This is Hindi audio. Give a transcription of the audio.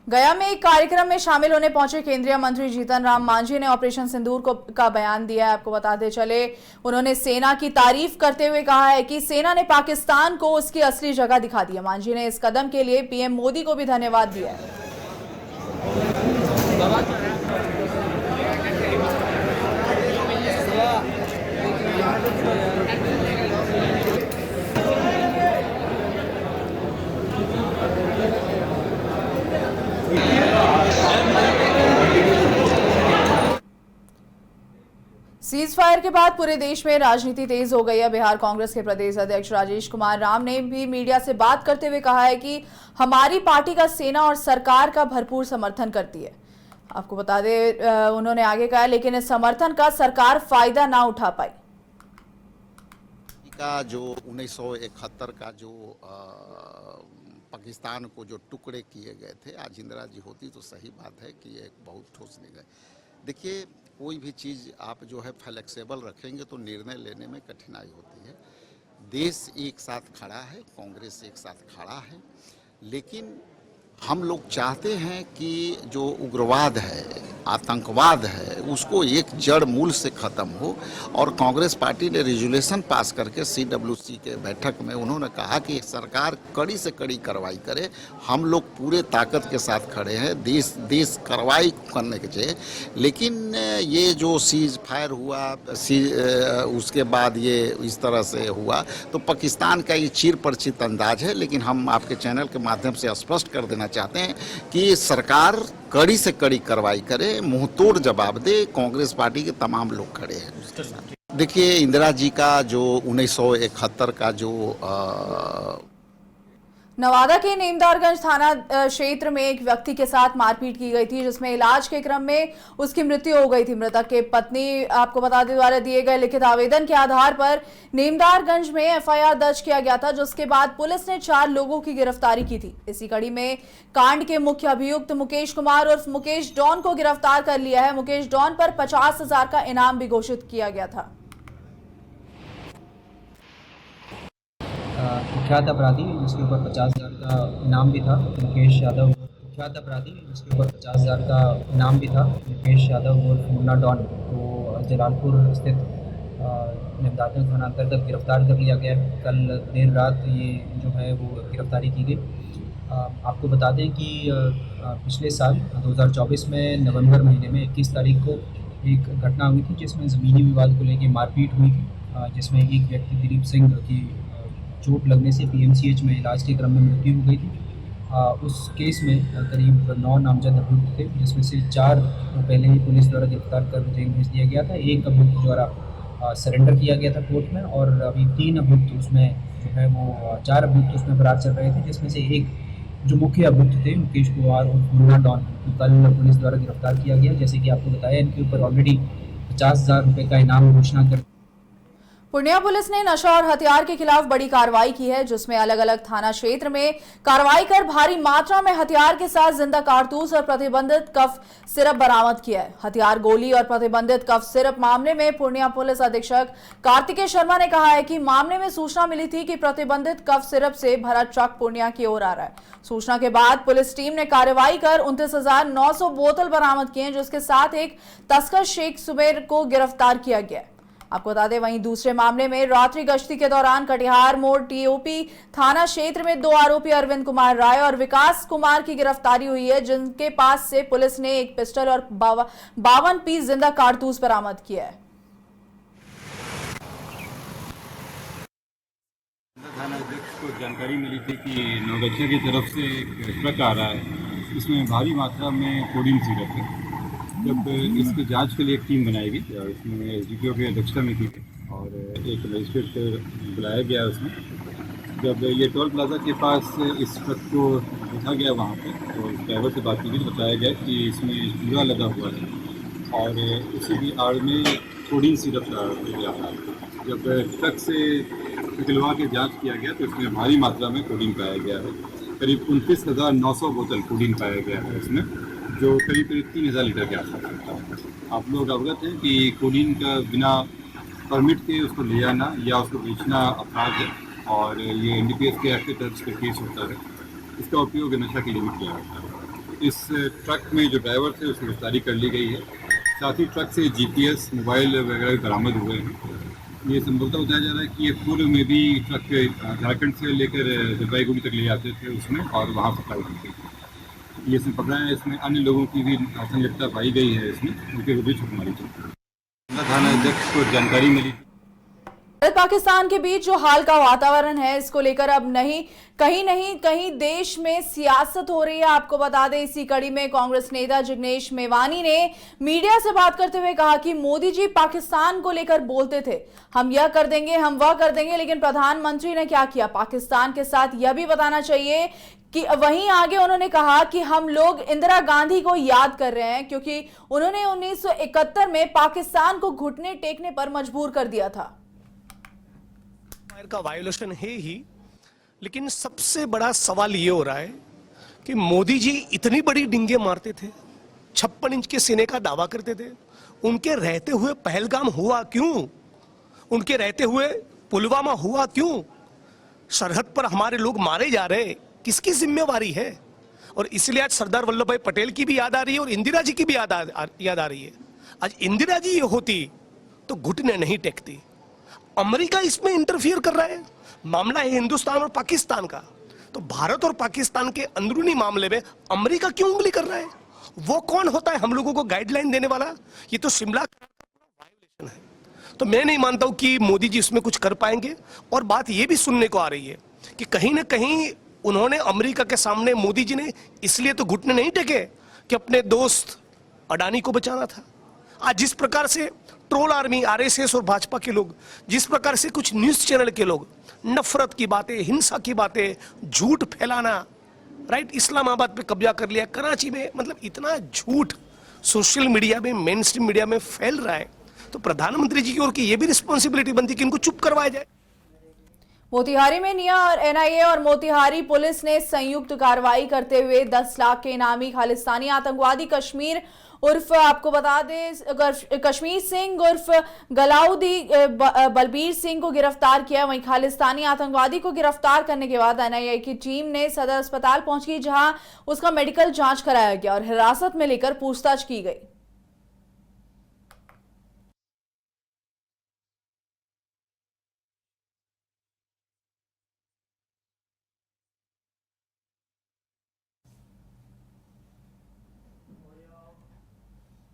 गया में एक कार्यक्रम में शामिल होने पहुंचे केंद्रीय मंत्री जीतन राम मांझी ने ऑपरेशन सिंदूर का बयान दिया है। आपको बताते चले, उन्होंने सेना की तारीफ करते हुए कहा है कि सेना ने पाकिस्तान को उसकी असली जगह दिखा दी है। मांझी ने इस कदम के लिए पीएम मोदी को भी धन्यवाद दिया है। सीज फायर के बाद पूरे देश में राजनीति तेज हो गई है। बिहार कांग्रेस के प्रदेश अध्यक्ष राजेश कुमार राम ने भी मीडिया से बात करते हुए कहा है कि हमारी पार्टी का सेना और सरकार का भरपूर समर्थन करती है। आपको बता दें, उन्होंने आगे कहा, लेकिन इस समर्थन का सरकार फायदा ना उठा पाई। का जो 1971 का जो पाकिस्तान को जो टुकड़े किए गए थे, आज इंदिरा जी होती तो सही बात है कि ये बहुत ठोस नहीं गए। देखिए, कोई भी चीज़ आप जो है फ्लेक्सिबल रखेंगे तो निर्णय लेने में कठिनाई होती है। देश एक साथ खड़ा है, कांग्रेस एक साथ खड़ा है, लेकिन हम लोग चाहते हैं कि जो उग्रवाद है, आतंकवाद है, उसको एक जड़ मूल से ख़त्म हो। और कांग्रेस पार्टी ने रेजोल्यूशन पास करके CWC के बैठक में उन्होंने कहा कि सरकार कड़ी से कड़ी कार्रवाई करे। हम लोग पूरे ताकत के साथ खड़े हैं, देश कार्रवाई करने के चाहिए। लेकिन ये जो सीज फायर हुआ, उसके बाद ये इस तरह से हुआ, तो पाकिस्तान का ये चिर परिचित अंदाज है। लेकिन हम आपके चैनल के माध्यम से स्पष्ट कर देना चाहते हैं कि सरकार कड़ी से कड़ी कार्रवाई करे, मुंहतोड़ जवाब दे। कांग्रेस पार्टी के तमाम लोग खड़े हैं उसके साथ। देखिए, इंदिरा जी का जो 1971 का जो नवादा के नेमदारगंज थाना क्षेत्र में एक व्यक्ति के साथ मारपीट की गई थी, जिसमें इलाज के क्रम में उसकी मृत्यु हो गई थी। मृतक के पत्नी, आपको बता दें, द्वारा दिए गए लिखित आवेदन के आधार पर नेमदारगंज में FIR दर्ज किया गया था, जिसके बाद पुलिस ने 4 लोगों की गिरफ्तारी की थी। इसी कड़ी में कांड के मुख्य अभियुक्त मुकेश कुमार उर्फ मुकेश डॉन को गिरफ्तार कर लिया है। मुकेश डॉन पर 50,000 का इनाम भी घोषित किया गया था। कुख्यात अपराधी जिसके ऊपर 50,000 का इनाम भी था, मुकेश यादव। कुख्यात अपराधी जिसके ऊपर 50,000 का इनाम भी था, मुकेश यादव और मुन्ना डॉन को जलालपुर स्थित नेमदारगंज थाना अंतर्गत गिरफ्तार कर लिया गया। कल देर रात ये जो है वो गिरफ्तारी की गई। आपको बता दें कि पिछले साल 2024 में नवंबर महीने में 21 तारीख को एक घटना हुई थी, जिसमें ज़मीनी विवाद को लेकर मारपीट हुई थी, जिसमें एक व्यक्ति दिलीप सिंह की चोट लगने से PMCH में इलाज के क्रम में मृत्यु हो गई थी। उस केस में करीब 9 नामजद अभियुक्त थे, जिसमें से 4 को पहले ही पुलिस द्वारा गिरफ्तार कर जेल भेज दिया गया था। एक अभियुक्त द्वारा सरेंडर किया गया था कोर्ट में, और अभी 3 अभियुक्त उसमें जो है वो 4 अभियुक्त उसमें फरार चल रहे थे, जिसमें से एक जो मुख्य अभियुक्त थे मुकेश कुमार और मुन्ना डॉन को कल पुलिस द्वारा गिरफ्तार किया गया। जैसे कि आपको बताया, इनके ऊपर ऑलरेडी 50,000 रुपये का इनाम घोषणा कर। पूर्णिया पुलिस ने नशा और हथियार के खिलाफ बड़ी कार्रवाई की है, जिसमें अलग अलग थाना क्षेत्र में कार्रवाई कर भारी मात्रा में हथियार के साथ जिंदा कारतूस और प्रतिबंधित कफ सिरप बरामद किया है। हथियार गोली और प्रतिबंधित कफ सिरप मामले में पूर्णिया पुलिस अधीक्षक कार्तिकेय शर्मा ने कहा है कि मामले में सूचना मिली थी कि प्रतिबंधित कफ सिरप से भरा ट्रक पूर्णिया की ओर आ रहा है। सूचना के बाद पुलिस टीम ने कार्रवाई कर 29,900 बोतल बरामद किए, जिसके साथ एक तस्कर शेख सुबेर को गिरफ्तार किया गया। आपको बता दें, वहीं दूसरे मामले में रात्रि गश्ती के दौरान कटिहार मोड़ TOP थाना क्षेत्र में 2 आरोपी अरविंद कुमार राय और विकास कुमार की गिरफ्तारी हुई है, जिनके पास से पुलिस ने एक पिस्टल और 52 पीस जिंदा कारतूस बरामद किया है। थाना अध्यक्ष को जानकारी मिली थी कि नवगछिया की तरफ से एक ट्रक आ रहा है, इसमें भारी मात्रा में कोडीन सिरप है। जब इसकी जांच के लिए एक टीम बनाई गई, इसमें SDPO की अध्यक्षता में की गई और एक मजिस्ट्रेट बुलाया गया। उसमें जब ये टोल प्लाजा के पास इस ट्रक को देखा गया, वहाँ पे तो ड्राइवर से बात की गई, बताया गया कि इसमें चूड़ा लगा हुआ है और उसी की आड़ में कोडीन सिरप मिल रहा है। जब ट्रक से निकलवा के जाँच किया गया तो इसमें भारी मात्रा में कोडीन पाया गया है। करीब 29,900 बोतल कोडीन पाया गया है इसमें, जो करीब 3,000 लीटर के आसपास होता है। आप लोग अवगत हैं कि कोडीन का बिना परमिट के उसको ले आना या उसको बेचना अपराध है और ये NDPS के एक्ट के तहत केस होता है। इसका उपयोग नशा के लिए भी किया जाता है। इस ट्रक में जो ड्राइवर थे उसकी गिरफ्तारी कर ली गई है। साथ ही ट्रक से GPS मोबाइल वगैरह बरामद हुए हैं। ये संभवतः बताया जा रहा है कि ये पूर्व में भी ट्रक झारखंड से लेकर जलपाईगुड़ी तक ले जाते थे उसमें और वहाँ सप्लाई करते थे। ये इसमें पकड़ा है। इसमें अन्य लोगों की भी संलिप्तता पाई गई है। इसमें उनके विरुद्ध छापेमारी चल। थाना अध्यक्ष को जानकारी मिली। भारत पाकिस्तान के बीच जो हाल का वातावरण है, इसको लेकर अब कहीं देश में सियासत हो रही है। आपको बता दें, इसी कड़ी में कांग्रेस नेता जिग्नेश मेवानी ने मीडिया से बात करते हुए कहा कि मोदी जी पाकिस्तान को लेकर बोलते थे, हम यह कर देंगे, हम वह कर देंगे, लेकिन प्रधानमंत्री ने क्या किया पाकिस्तान के साथ, यह भी बताना चाहिए। कि वहीं आगे उन्होंने कहा कि हम लोग इंदिरा गांधी को याद कर रहे हैं, क्योंकि उन्होंने 1971 में पाकिस्तान को घुटने टेकने पर मजबूर कर दिया था। का वायोलेशन है ही, लेकिन सबसे बड़ा सवाल ये हो रहा है कि मोदी जी इतनी बड़ी डिंगे मारते थे, 56 इंच के सीने का दावा करते थे, उनके रहते हुए पहलगाम हुआ क्यों? उनके रहते हुए पुलवामा हुआ क्यों? सरहद पर हमारे लोग मारे जा रहे, किसकी जिम्मेवारी है? और इसलिए आज सरदार वल्लभ भाई पटेल की भी याद आ रही है और इंदिरा जी की भी याद आ रही है। आज इंदिरा जी ये होती तो घुटने नहीं टेकती। अमेरिका इसमें इंटरफियर कर रहा है। मामला है हिंदुस्तान और पाकिस्तान का, तो भारत और पाकिस्तान के अंदरूनी मामले में अमेरिका क्यों उंगली कर रहा है? वो कौन होता है हम लोगों को गाइडलाइन देने वाला? ये तो शिमला वायोलेशन है। तो मैं नहीं मानता हूं कि मोदी जी इसमें कुछ कर पाएंगे। और बात ये भी सुनने को आ रही है कि कहीं ना कहीं उन्होंने अमेरिका के सामने मोदी जी ने इसलिए तो घुटने नहीं टेके कि अपने दोस्त अडानी को बचाना था। आज जिस प्रकार से ट्रोल आर्मी, RSS और भाजपा के लोग, जिस प्रकार से कुछ न्यूज चैनल के लोग नफरत की बातें, हिंसा की बातें, झूठ फैलाना, राइट, इस्लामाबाद पे कब्जा कर लिया, कराची में, मतलब इतना झूठ सोशल मीडिया में, मेन स्ट्रीम मीडिया में फैल रहा है, तो प्रधानमंत्री जी की ओर की ये भी रिस्पॉन्सिबिलिटी बनती है कि इनको चुप करवाया जाए। मोतिहारी में निया और NIA और मोतिहारी पुलिस ने संयुक्त कार्रवाई करते हुए 10 लाख के इनामी खालिस्तानी आतंकवादी कश्मीर उर्फ, आपको बता दें, कश्मीर सिंह उर्फ गलाउदी बलबीर सिंह को गिरफ्तार किया। वहीं खालिस्तानी आतंकवादी को गिरफ्तार करने के बाद NIA की टीम ने सदर अस्पताल पहुंच गई, जहां उसका मेडिकल जांच कराया गया और हिरासत में लेकर पूछताछ की गई।